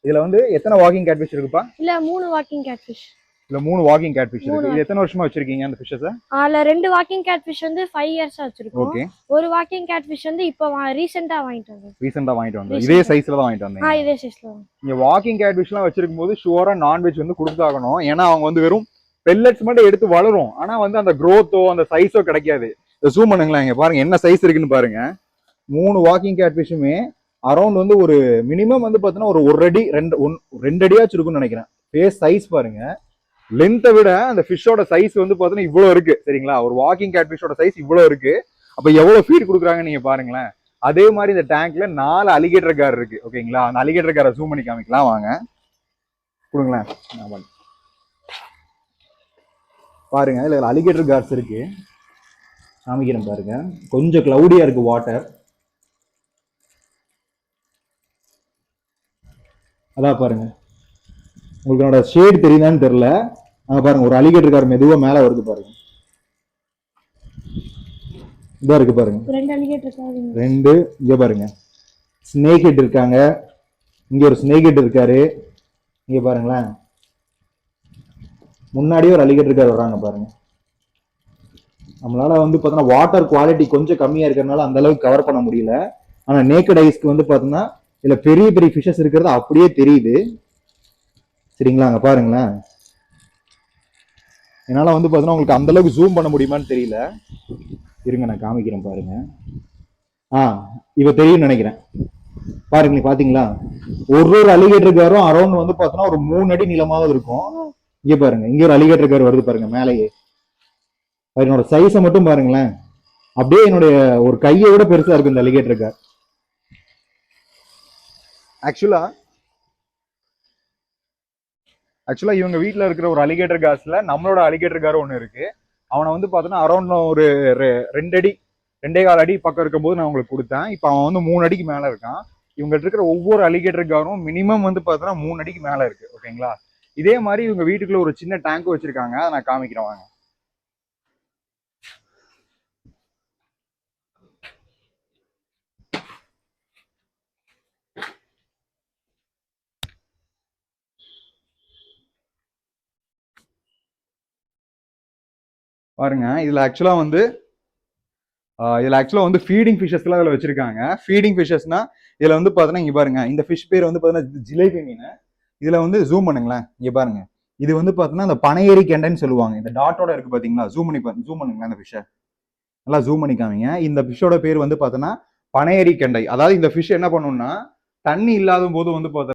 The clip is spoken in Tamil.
இதுல வந்து எத்தனை வாக்கிங் கேட்ஃபிஷ் இருக்குப்பா? இல்ல 3 வாக்கிங் கேட்ஃபிஷ். இல்ல 3 வாக்கிங் கேட்ஃபிஷ் இருக்கு. இது எத்தனை வருஷமா வச்சிருக்கீங்க அந்த ஃபிஷஸ? அதுல 2 வாக்கிங் கேட்ஃபிஷ் வந்து 5 இயர்ஸா வச்சிருக்கோம். ஓகே. ஒரு வாக்கிங் கேட்ஃபிஷ் வந்து இப்போ ரீசன்ட்டா வாங்கிட்டு வந்தோம். ரீசன்ட்டா வாங்கிட்டு வந்தோம். இதே சைஸ்ல தான் வாங்கிட்டு வந்தீங்க. இதே சைஸ்ல. நீங்க வாக்கிங் கேட்ஃபிஷ்லாம் வச்சிருக்கும்போது ஷூரா நான்வெஜ் வந்து கொடுத்தாகணும். ஏன்னா அவங்க வந்து வெறும் பெல்லட்ஸ் மட்டும் எடுத்து வளரும். ஆனா வந்து அந்த growth-ஓ அந்த சைஸோ கிடைக்காது. ஜூம் பண்ணுங்களேன், இங்க பாருங்க என்ன சைஸ் இருக்குன்னு பாருங்க. 3 வாக்கிங் கேட்ஃபிஷுமே அரௌண்ட் வந்து ஒரு மினிமம் வந்து பாத்தீங்கன்னா ஒரு 1 அடி 2 அடியாச்சும் இருக்கும்னு நினைக்கிறேன். ஃபேஸ் சைஸ் பாருங்க. லென்த்தை விட அந்த ஃபிஷ்ஷோட சைஸ் வந்து பாத்தீங்கன்னா இவ்வளவு இருக்கு சரிங்களா? ஒரு வாக்கிங் கேட்ஃபிஷோட சைஸ் இவ்வளவு இருக்கு. அப்ப எவ்வளவு ஃபீட் கொடுக்குறாங்க நீங்க பாருங்களேன். அதே மாதிரி இந்த டேங்க்ல 4 அலிகேட்டர் கார் இருக்கு ஓகேங்களா? அந்த அலிகேட்டர் காரை ஜூம் பண்ணி காமிக்கலாம் வாங்க. கொடுங்களேன் பாருங்க. இதுல அலிகேட்டர் கார்ஸ் இருக்கு, காமிக்கிறேன் பாருங்க. கொஞ்சம் கிளவுடியா இருக்கு வாட்டர். அதான் பாருங்க, உங்களுக்கு என்னோட ஷேட் தெரியுதான்னு தெரியல. அங்க பாருங்க ஒரு அலிகேட்டர் கார் மெதுவா மேல வருது பாருங்க. இதா இருக்கு பாருங்க 2 அலிகேட்டர் கார். 2 இங்க பாருங்க. ஸ்னேக் ஹெட் இருக்காங்க. இங்க ஒரு ஸ்னேக் ஹெட் இருக்காரு. இங்க பாருங்களேன், முன்னாடியே ஒரு அலிகேட்டர் கார் வர்றாங்க பாருங்க. நம்மளால வந்து பாத்தீங்கன்னா வாட்டர் குவாலிட்டி கொஞ்சம் கம்மியா இருக்கிறதுனால அந்த அளவுக்கு கவர் பண்ண முடியல. ஆனா நேக்கட் ஐஸ்க்கு வந்து பாத்தீங்கன்னா இதுல பெரிய பெரிய ஃபிஷஸ் இருக்கிறது அப்படியே தெரியுது சரிங்களா? அங்க பாருங்களேன். என்னால வந்து பாத்தீங்கன்னா உங்களுக்கு அந்த அளவுக்கு ஜூம் பண்ண முடியுமான்னு தெரியல. இருங்க நான் காமிக்கிறேன் பாருங்க. இப்ப தெரியும் நினைக்கிறேன். பாருங்க பாத்தீங்களா? ஒரு அலிகேட்டர் காரும் அரௌண்ட் வந்து பாத்தீங்கன்னா ஒரு 3 அடி நீளமாவது இருக்கும். இங்க பாருங்க, இங்க ஒரு அலிகேட்டர் கார் வருது பாருங்க மேலேயே. என்னோட சைஸை மட்டும் பாருங்களேன், அப்படியே என்னுடைய ஒரு கையை விட பெருசா இருக்கு இந்த அலிகேட்டர் கார். ஆக்சுவலா இவங்க வீட்டுல இருக்கிற ஒரு அலிகேட்டர் கார்ஸ்ல நம்மளோட அலிகேட்டர் கார் ஒண்ணு இருக்கு. அவனை வந்து பாத்தீங்கன்னா அரௌண்ட் ஒரு 2 அடி 2.25 அடி பக்கம் இருக்கும்போது நான் உங்களுக்கு கொடுத்தேன். இப்போ அவன் வந்து 3 அடிக்கு மேல இருக்கான். இவங்ககிட்ட இருக்கிற ஒவ்வொரு அலிகேட்டர் காரும் மினிமம் வந்து பாத்தீங்கன்னா 3 அடிக்கு மேல இருக்கு ஓகேங்களா? இதே மாதிரி இவங்க வீட்டுக்குள்ள ஒரு சின்ன டேங்க் வச்சிருக்காங்க. அதை நான் காமிக்கிறேன் வாங்க. பாருங்க, இதுல ஆக்சுவலா வந்து ஃபீடிங் ஃபிஷஸ் எல்லாம் இதுல வச்சிருக்காங்க. ஃபீடிங் ஃபிஷஸ்னா இதுல வந்து பாத்தீங்கன்னா இங்க பாருங்க, இந்த ஃபிஷ் பேர் வந்து பாத்தீங்கன்னா ஜிலேபி மீன். இதுல வந்து ஜூம் பண்ணுங்களேன், இங்க பாருங்க. இது வந்து பாத்தீங்கன்னா இந்த பனையேறி கெண்டைன்னு சொல்லுவாங்க. இந்த டாட்டோட இருக்கு பாத்தீங்களா? ஜூம் பண்ணுங்களேன் இந்த ஃபிஷ்ஷை நல்லா ஜூம் பண்ணி காமிங்க. இந்த ஃபிஷ்ஷோட பேர் வந்து பாத்தீங்கன்னா பனையேறி கெண்டை. அதாவது இந்த ஃபிஷ் என்ன பண்ணும்னா தண்ணி இல்லாத போது வந்து பாத்தீங்கன்னா